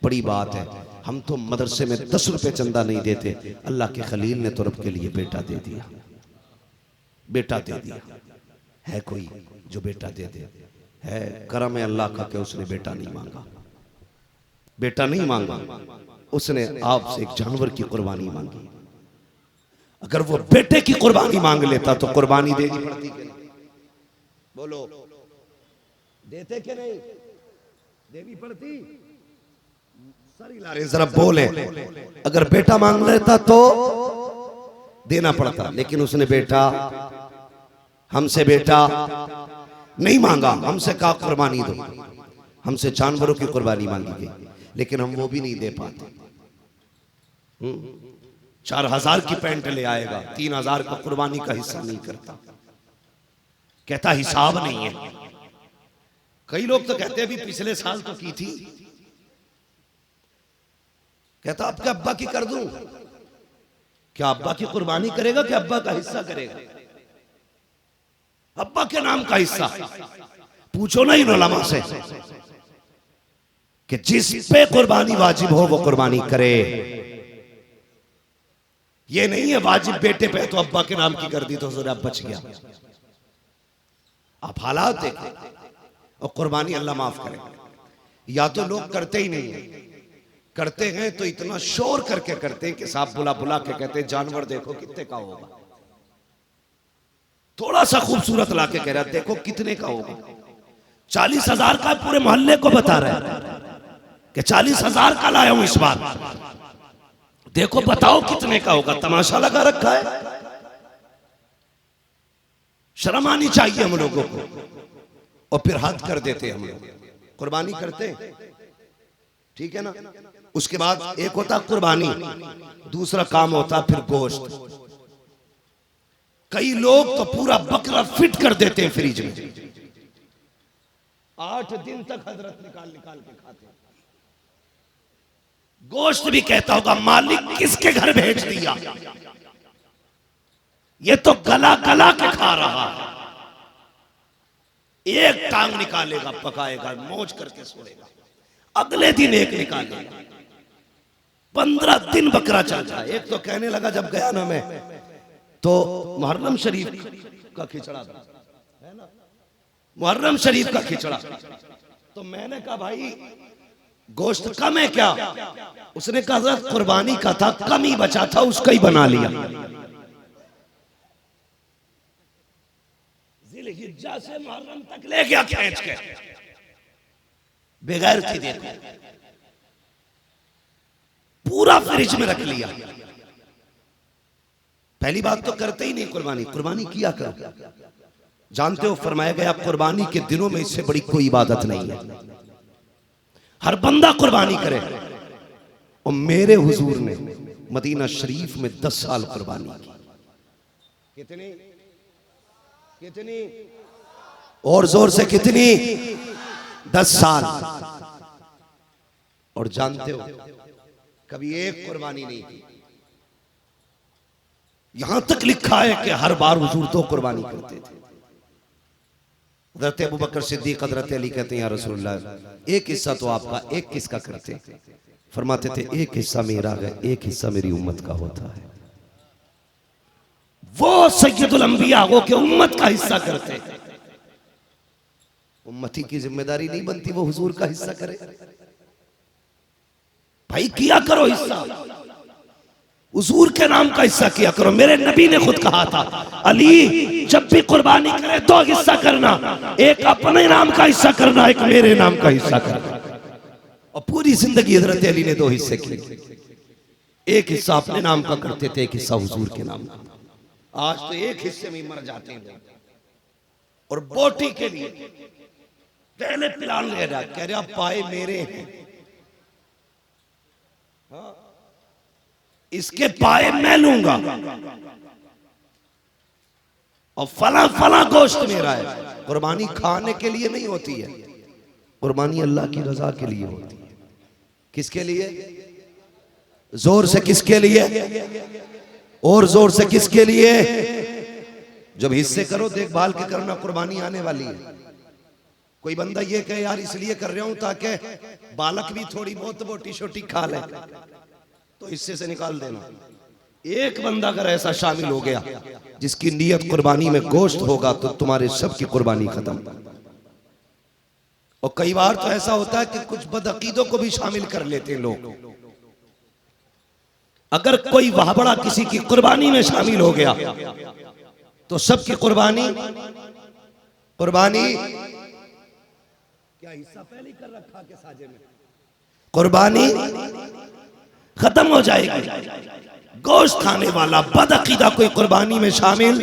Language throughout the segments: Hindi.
बड़ी बात है। हम तो मदरसे में 10 रुपए चंदा नहीं देते, अल्लाह के खलील ने तो रब के लिए बेटा दे दिया, बेटा दे दिया। है कोई जो बेटा दे दे? है करम है अल्लाह का कि उसने बेटा नहीं मांगा, बेटा नहीं मांगा, उसने आपसे एक जानवर की कुर्बानी मांगी। अगर वो बेटे की कुर्बानी मांग लेता तो कुर्बानी देनी पड़ती कि नहीं? बोलो, देते कि नहीं? देनी पड़ती? सारी लारे जरा बोले। अगर बेटा मांग लेता तो देना पड़ता, लेकिन उसने बेटा हमसे बेटा नहीं मांगा, हमसे कहा कुर्बानी दो, हमसे जानवरों की कुर्बानी मांगी गई, लेकिन हम वो भी नहीं दे पाते। 4000 की पैंट ले आएगा, 3000 का कुर्बानी का हिस्सा नहीं करता, कहता हिसाब नहीं है। कई लोग तो कहते हैं अभी पिछले साल तो की थी, कहता आपके अब्बा की कर दूं। क्या अब्बा की कुर्बानी करेगा कि अब्बा का हिस्सा करेगा? अब्बा के नाम का हिस्सा। पूछो ना इन उलमा से कि जिस पे कुर्बानी वाजिब हो वो कुर्बानी करे। ये नहीं है वाजिब बेटे पे तो अब्बा के नाम की कर दी तो जरा बच गया। आप हालात देखें, और कुर्बानी अल्लाह माफ करे। या तो लोग करते ही नहीं है, करते हैं तो इतना शोर करके करते हैं कि साहब बुला बुला के कहते हैं जानवर देखो कितने का होगा। थोड़ा सा खूबसूरत लाके कह रहा है देखो कितने का होगा। 40,000 का पूरे मोहल्ले को बता रहा है कि 40,000 का लाया हूं इस बार, देखो बताओ कितने का होगा। तमाशा लगा रखा है। शर्म आनी चाहिए हम लोगों को। और फिर हद कर देते हम लोग, कुर्बानी करते ठीक है ना। उसके बाद एक होता कुर्बानी, दूसरा काम होता फिर गोश्त। कई लोग तो पूरा बकरा फिट कर देते हैं फ्रिज में, 8 दिन तक हजरत निकाल निकाल के खाते हैं। गोश्त भी कहता होगा मालिक किसके घर भेज दिया, ये तो गला गला के खा रहा है। एक टांग निकालेगा, पकाएगा, मौज करके सोएगा, अगले दिन एक निकालेगा। 15 दिन बकरा चलता है। एक तो कहने लगा जब गया ना मैं, तो मुहर्रम शरीफ का खिचड़ा है ना, मुहर्रम शरीफ का खिचड़ा। तो मैंने कहा भाई गोश्त कम है क्या? उसने कहा कुर्बानी का था, कम ही बचा था, उसका ही बना लिया। जिलहिज्जा से मुहर्रम तक ले गया खींच के, बेगैर थी देखो, पूरा फ्रिज में रख लिया। पहली बात तो करते ही नहीं कुर्बानी। कुर्बानी किया करो। जानते हो फरमाया गया कुर्बानी के दिनों में इससे बड़ी कोई इबादत नहीं है। हर बंदा कुर्बानी करे। और मेरे हुजूर ने मदीना शरीफ में 10 साल कुर्बानी की। कितनी कितनी और जोर से कितनी? 10 साल। और जानते हो कभी एक कुर्बानी नहीं की। यहां तक लिखा है कि हर बार हुजूर तो कुर्बानी करते थे। हज़रत अबू बकर सिद्दीक हज़रत अली कहते हैं या रसूलल्लाह एक हिस्सा तो आपका, एक किसका करते? फरमाते थे एक हिस्सा मेरा है, एक हिस्सा मेरी उम्मत का होता है। वो सैयदुल अंबिया हो के उम्मत का हिस्सा करते। उम्मती की जिम्मेदारी नहीं बनती वो हुजूर का हिस्सा करे। भाई किया करो हिस्सा, हुजूर के नाम का हिस्सा किया करो। मेरे नबी ने खुद कहा था अली जब भी कुर्बानी करे 2 हिस्सा करना, एक अपने नाम का हिस्सा करना, एक मेरे नाम का हिस्सा करना। और पूरी जिंदगी हजरत अली ने 2 हिस्से किए। एक हिस्सा अपने नाम का करते थे, एक हिस्सा हुजूर के नाम का। आज तो एक हिस्से में मर जाते हैं। और बोटी के लिए पहले प्लान ले रहा, कह रहा पाए मेरे हैं, हाँ, इसके पाए मैं लूंगा, और फला फला गोश्त मेरा है। कुर्बानी खाने के लिए नहीं होती है, कुर्बानी अल्लाह की रजा के लिए होती है। किसके लिए? जोर से किसके लिए? और जोर से किसके लिए? जब हिस्से करो देखभाल के करना, कुर्बानी आने वाली है। कोई बंदा ये कहे यार इसलिए कर रहा हूं ताकि बालक भी थोड़ी बहुत बोटी छोटी खा ले, तो हिस्से से निकाल देना। एक बंदा अगर ऐसा शामिल हो गया जिसकी नीयत कुर्बानी में गोश्त होगा, तो तुम्हारे सब की कुर्बानी खत्म। और कई बार तो ऐसा होता है कि कुछ बदअकीदों को भी शामिल कर लेते हैं लोग। अगर कोई वहाबड़ा किसी की कुर्बानी में शामिल हो गया तो सबकी कुर्बानी क्या हिस्सा पहले कर रखा के साजे में, कुर्बानी खत्म हो जाएगी। गोश्त खाने वाला बदअकीदा कोई कुर्बानी में शामिल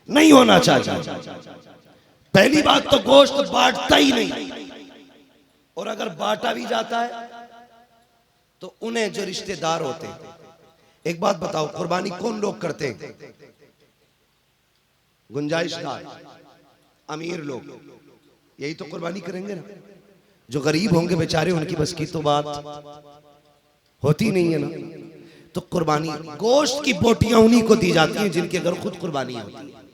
नहीं होना चाहिए। पहली बात तो गोश्त बांटता ही नहीं, और अगर बांटा भी जाता है तो उन्हें जो रिश्तेदार होते हैं। एक बात बताओ, कुर्बानी कौन लोग करते हैं? गुंजाइशदार अमीर लोग, यही तो कुर्बानी करेंगे ना। जो गरीब होंगे बेचारे, उनकी बस की तो बात होती नहीं है ना। तो कुर्बानी, गोश्त की बोटियां उन्हीं को दी जाती हैं जिनके घर खुद कुर्बानी होती है।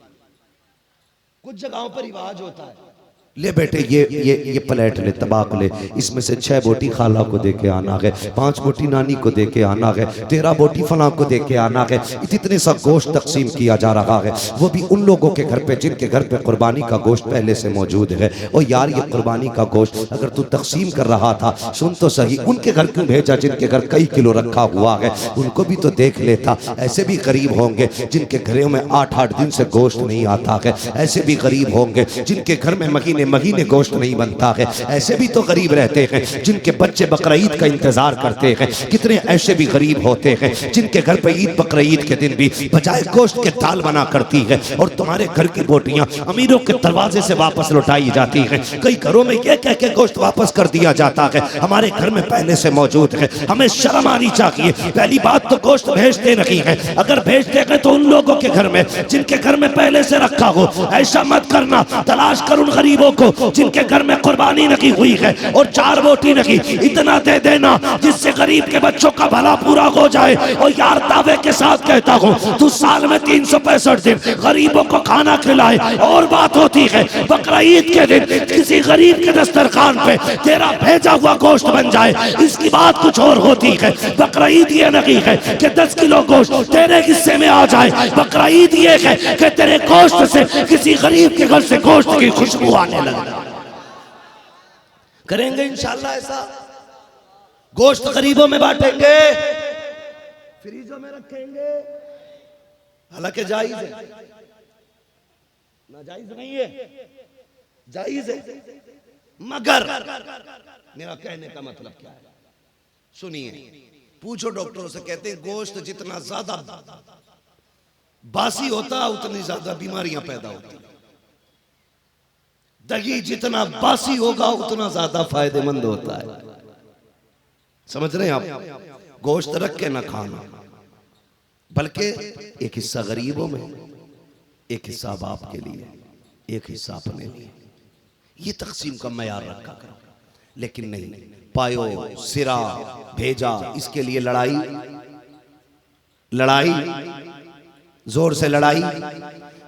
कुछ जगहों पर रिवाज होता है, ले बेटे ये प्लेट ले, तबाक ले, इसमें से 6 बोटी खाला को दे के आना है, 5 बोटी नानी को दे के आना है, 13 बोटी फलां को दे के आना है। इतने सा गोश्त तकसीम किया जा रहा है, वो भी उन लोगों के घर पे जिनके घर पे कुर्बानी का गोश्त पहले से मौजूद है। और यार ये कुर्बानी का गोश्त अगर तू तकसीम कर रहा था, सुन तो सही, उनके घर क्यों भेजा जिनके घर कई किलो रखा हुआ है? उनको भी तो देख लेता। ऐसे भी गरीब होंगे जिनके घरों में 8-8 दिन से गोश्त नहीं आता है। ऐसे भी गरीब होंगे जिनके घर में महीने गोश्त नहीं बनता है। ऐसे भी तो गरीब रहते हैं जिनके बच्चे बकरीद का इंतजार करते हैं। कितने ऐसे भी गरीब होते हैं जिनके घर पे ईद बकरीद के दिन भी बजाय गोश्त के दाल बना करती है। और तुम्हारे घर की बोटियां अमीरों के दरवाजे से वापस लौटाई जाती हैं। कई घरों में ये कह के गोश्त वापस कर दिया जाता है, हमारे घर में पहले से मौजूद है। हमें शर्म आनी चाहिए। पहली बात तो गोश्त भेजते नहीं है, अगर भेजते हैं तो उन लोगों के घर में जिनके घर में पहले से रखा हो। ऐसा मत करना, तलाश कर उन गरीबों को जिनके घर में कुर्बानी नहीं हुई है और 4 बोटी नहीं, इतना दे देना जिससे गरीब के बच्चों का भला पूरा हो जाए। और यार दावे के साथ कहता हूँ, तू साल में 365 दिन गरीबों को खाना खिलाए। और बात होती है बकरीद के दिन किसी गरीब के दस्तरखान पे तेरा भेजा हुआ गोश्त बन जाए, इसकी बात कुछ और होती है। बकरीद ये नहीं है कि 10 किलो गोश्त तेरे हिस्से में आ जाए। बकरीद ये है कि तेरे गोश्त से किसी गरीब के घर से गोश्त की खुशबू आने लगे। करेंगे इंशाल्लाह ऐसा। गोश्त गरीबों में बांटेंगे, फ्रीजों में रखेंगे। हालांकि जायज है, ना जायज नहीं है, जायज है। मगर मेरा कहने का मतलब क्या है, सुनिए। पूछो डॉक्टरों से, कहते हैं गोश्त जितना ज्यादा बासी होता उतनी ज्यादा बीमारियां पैदा होती। दही जितना बासी होगा उतना ज्यादा फायदेमंद होता है। समझ रहे हैं आप? गोश्त रख के ना खाना, बल्कि एक हिस्सा गरीबों में, एक हिस्सा बाप के लिए, एक हिस्सा अपने लिए। ये तकसीम का मयार रखा करो। लेकिन नहीं, पायो सिरा भेजा, इसके लिए लड़ाई जोर से लड़ाई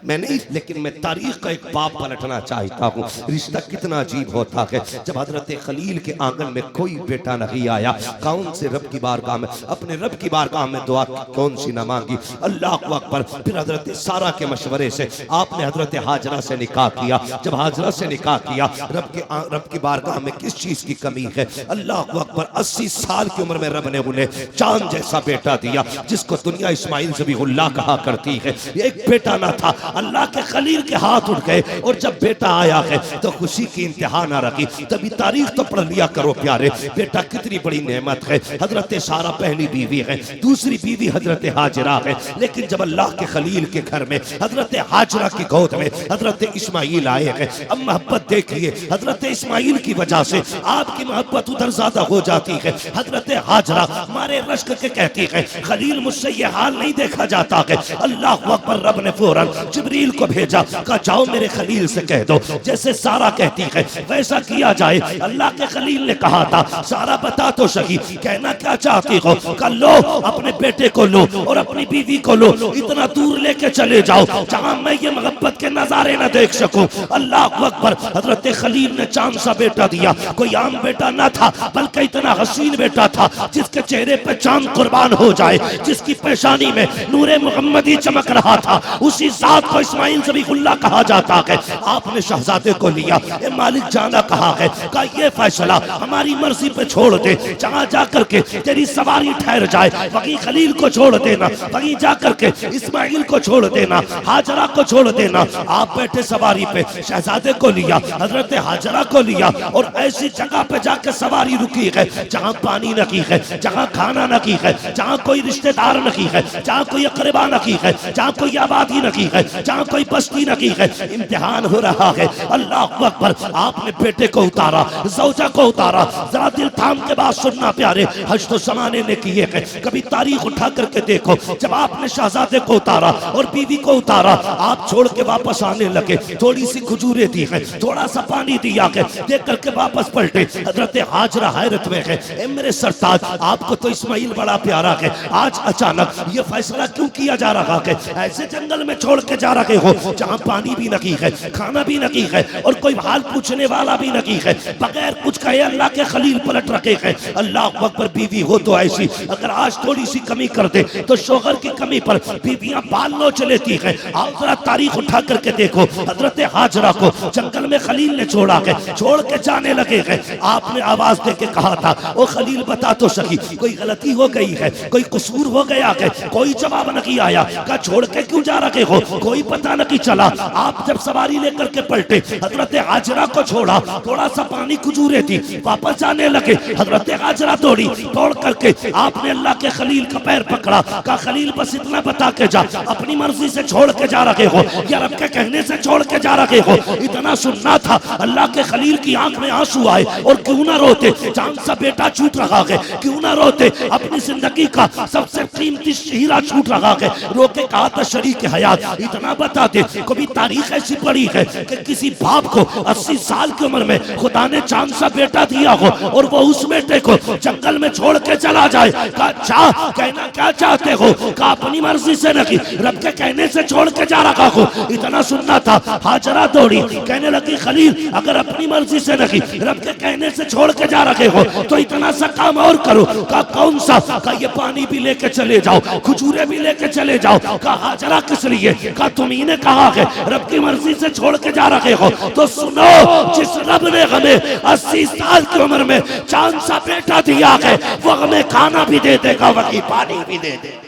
मैं नहीं। लेकिन मैं तारीख का एक बाप पलटना चाहता हूँ। रिश्ता कितना अजीब होता है जब हजरत खलील के आंगन में कोई बेटा नहीं आया। कौन से रब की बारगाह में, अपने रब की बारगाह में दुआ कौन सी ना मांगी। अल्लाह अकबर। फिर हजरत सारा के मशवरे से आपने हजरत हाजरा से निकाह किया। जब हाजरा से निकाह किया, रब की बारगाह में किस चीज की कमी है। अल्लाह अकबर। 80 साल की उम्र में रब ने उन्हें चांद जैसा बेटा दिया, जिसको दुनिया इस्माइल ज़बीहुल्लाह कहा करती है। एक बेटा ना था, अल्लाह के खलील के हाथ उठ गए। और जब बेटा आया है तो खुशी की इंतहा ना रखी। तभी तारीख तो पढ़ लिया करो प्यारे। बेटा कितनी बड़ी नेमत है। हजरत सारा पहली बीवी है, दूसरी बीवी हजरत हाजरा है। लेकिन जब अल्लाह के खलील के घर में हजरत हाजरा की गोद में हजरत इस्माइल आए हैं, अब मोहब्बत देखिए। हजरत इस्माइल की वजह से आपकी मोहब्बत उधर ज्यादा हो जाती है। हजरत हाजरा मारे रश्क के कहती है, खलील मुझसे ये हाल नहीं देखा जाता है। अल्लाह अकबर। रब ने फौरन जिब्रील को भेजा, कहा जाओ मेरे खलील से कह दो जैसे सारा कहती है वैसा किया जाए। अल्लाह के खलील ने कहा था, सारा बता तो सही कहना क्या चाहती हो। कल लो अपने बेटे को लो और अपनी बीवी को लो, इतना दूर लेके चले जाओ जहां मैं ये मोहब्बत के नजारे न देख सकूं। अल्लाह अकबर। हजरत खलील ने चांद सा बेटा दिया। कोई आम बेटा ना था, बल्कि इतना हसीन बेटा था जिसके चेहरे पे चांद कुर्बान हो जाए, जिसकी पेशानी में नूरे मोहम्मदी चमक रहा था। उसी जात को इस्माइल ज़बीहुल्लाह कहा जाता है। आपने शहजादे को लिया, ए मालिक जाना कहा है, का ये फैसला हमारी मर्जी पे छोड़ दे, जहां जाकर के तेरी सवारी ठहर जाए वहीं खलील को छोड़ देना, वहीं जाकर के इस्माइल को छोड़ देना, हाजरा को छोड़ देना। आप बैठे सवारी पे, शहजादे को लिया, हजरत हाजरा को लिया और ऐसी जगह पे जाकर सवारी रुकी है जहां पानी नहीं है, जहां खाना नहीं है, जहां कोई रिश्तेदार नहीं है, जहां कोई अकरबा नहीं है, जहां कोई आबादी नहीं है, जहां कोई बस्ती नहीं है। इम्तिहान हो रहा है। अल्लाह अकबर। आपने बेटे को उतारा, ज़ौजा को उतारा। जरा दिल थाम के बात सुनना प्यारे, हज तो ज़माने ने किए हैं। कभी तारीख उठा करके देखो, जब आपने शहजादे को उतारा और बीवी को उतारा, आप छोड़ के वापस आने लगे, थोड़ी सी खजूरें दी है, थोड़ा सा पानी दिया है, देख करके वापस पलटे। हजरत हाजरा हैरत में है, ए मेरे सरताज, आपको तो इस्माइल बड़ा प्यारा है, आज अचानक ये फैसला क्यों किया जा रहा है? ऐसे जंगल में छोड़ के जा रहे हो जहां पानी भी नहीं है, खाना भी नहीं है और कोई हाल पूछने वाला भी नहीं है। बगैर कुछ कहे अल्लाह के खलील पलट रखे हैं। अल्लाह अकबर। बीवी हो तो ऐसी, अगर आज थोड़ी सी कमी कर दे तो शोहर की कमी पर बीवियां बाल नोच लेती हैं। आप जरा तारीख उठा करके देखो, हजरत हाजरा को जंगल में खलील ने छोड़ा है, छोड़ के जाने लगे हैं। आपने आवाज दे के कहा था, ओ खलील बता तो सही, कोई गलती हो गई है, कोई कसूर हो गया है? कोई जवाब नहीं आया। का छोड़ के क्यों जा रहे हो? कोई पता नहीं चला। आप जब सवारी लेकर के पलटे, हजरत हाजरा को छोड़ा, थोड़ा सा पानी खजूरे थी, वापस जाने लगे। हजरत हाजरा दौड़ी, दौड़ करके आपने अल्लाह के खलील का पैर पकड़ा। का खलील बस इतना बता के जा, अपनी मर्जी से छोड़ के जा रहे हो या रब के कहने से छोड़ के जा रहे हो? इतना सुनना था। अल्लाह के खलील की आंख में आंसू आए और क्यों ना रोते, चांद सा बेटा छूट रहा है, क्यों ना रोते, अपनी जिंदगी का सबसे कीमती हीरा छूट रहा है। रोके कहा था शरीक हयात, इतना बता दे, कभी तारीख ऐसी पड़ी है कि किसी बाप को 80 साल की उम्र में खुदा ने चांद सा बेटा दिया हो और वो उस बेटे को जंगल में छोड़ के चला जाए? का चाह कहना क्या चाहते हो? का अपनी मर्जी से नहीं, रब के कहने से छोड़ के जा रहा हो? इतना सुनना था। हाजरा दौड़ी, कहने लगी खलील अगर अपनी मर्जी से नहीं, रब के कहने से छोड़ के जा रहे हो तो इतना सा काम और करो। का कौन सा? का ये पानी भी लेके चले जाओ, खजूरे भी लेके चले जाओ। का हाजरा किस लिए? का तुम्ही ने कहा है रब की मर्जी से छोड़ के जा रहे हो तो सुनो, जिस रब ने हमें 80 साल की उम्र में चांद सा बेटा दिया है, वो हमें खाना भी दे देगा, वही पानी भी दे देगा।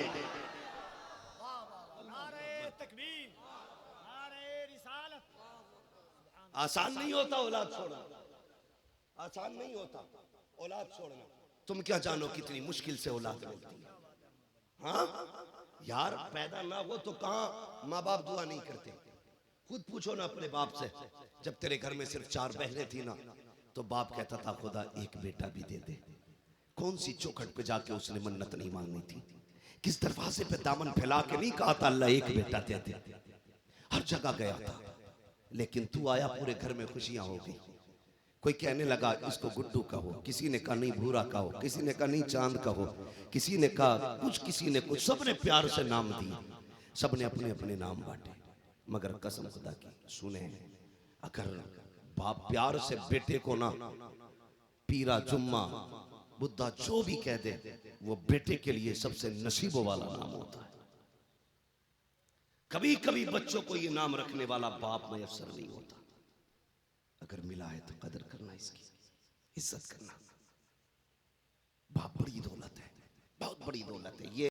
आसान नहीं होता औलाद छोड़ना, आसान नहीं होता औलाद छोड़ना। तुम क्या जानो कितनी मुश्किल से औलाद मिलती है। हाँ यार, पैदा ना हो तो कहां माँ बाप दुआ नहीं करते। खुद पूछो ना अपने बाप से, जब तेरे घर में सिर्फ 4 बहनें थी ना, तो बाप कहता था खुदा एक बेटा भी दे दे। कौन सी चौखट पे जाके उसने मन्नत नहीं मांगनी थी? किस दरवाजे पे दामन फैला के नहीं कहा था अल्लाह एक बेटा दे दे? हर जगह गया था, लेकिन तू आया, पूरे घर में खुशियां हो गई। कोई कहने लगा इसको गुड्डू कहो, किसी ने कहा नहीं भूरा कहो, किसी ने कहा नहीं चांद कहो, किसी ने कहा कुछ, किसी ने कुछ, सबने प्यार से नाम दिए, सबने अपने अपने नाम बांटे। मगर कसम खुदा की सुने, अगर बाप प्यार से बेटे को ना पीरा, जुम्मा, बुद्धा जो भी कह दे, वो बेटे के लिए सबसे नसीबों वाला नाम होता है। कभी कभी बच्चों को ये नाम रखने वाला बाप मयसर नहीं होता। अगर मिला है तो कदर करना, इसकी इज्जत करना। बाप बड़ी दौलत है, बहुत बड़ी दौलत है ये।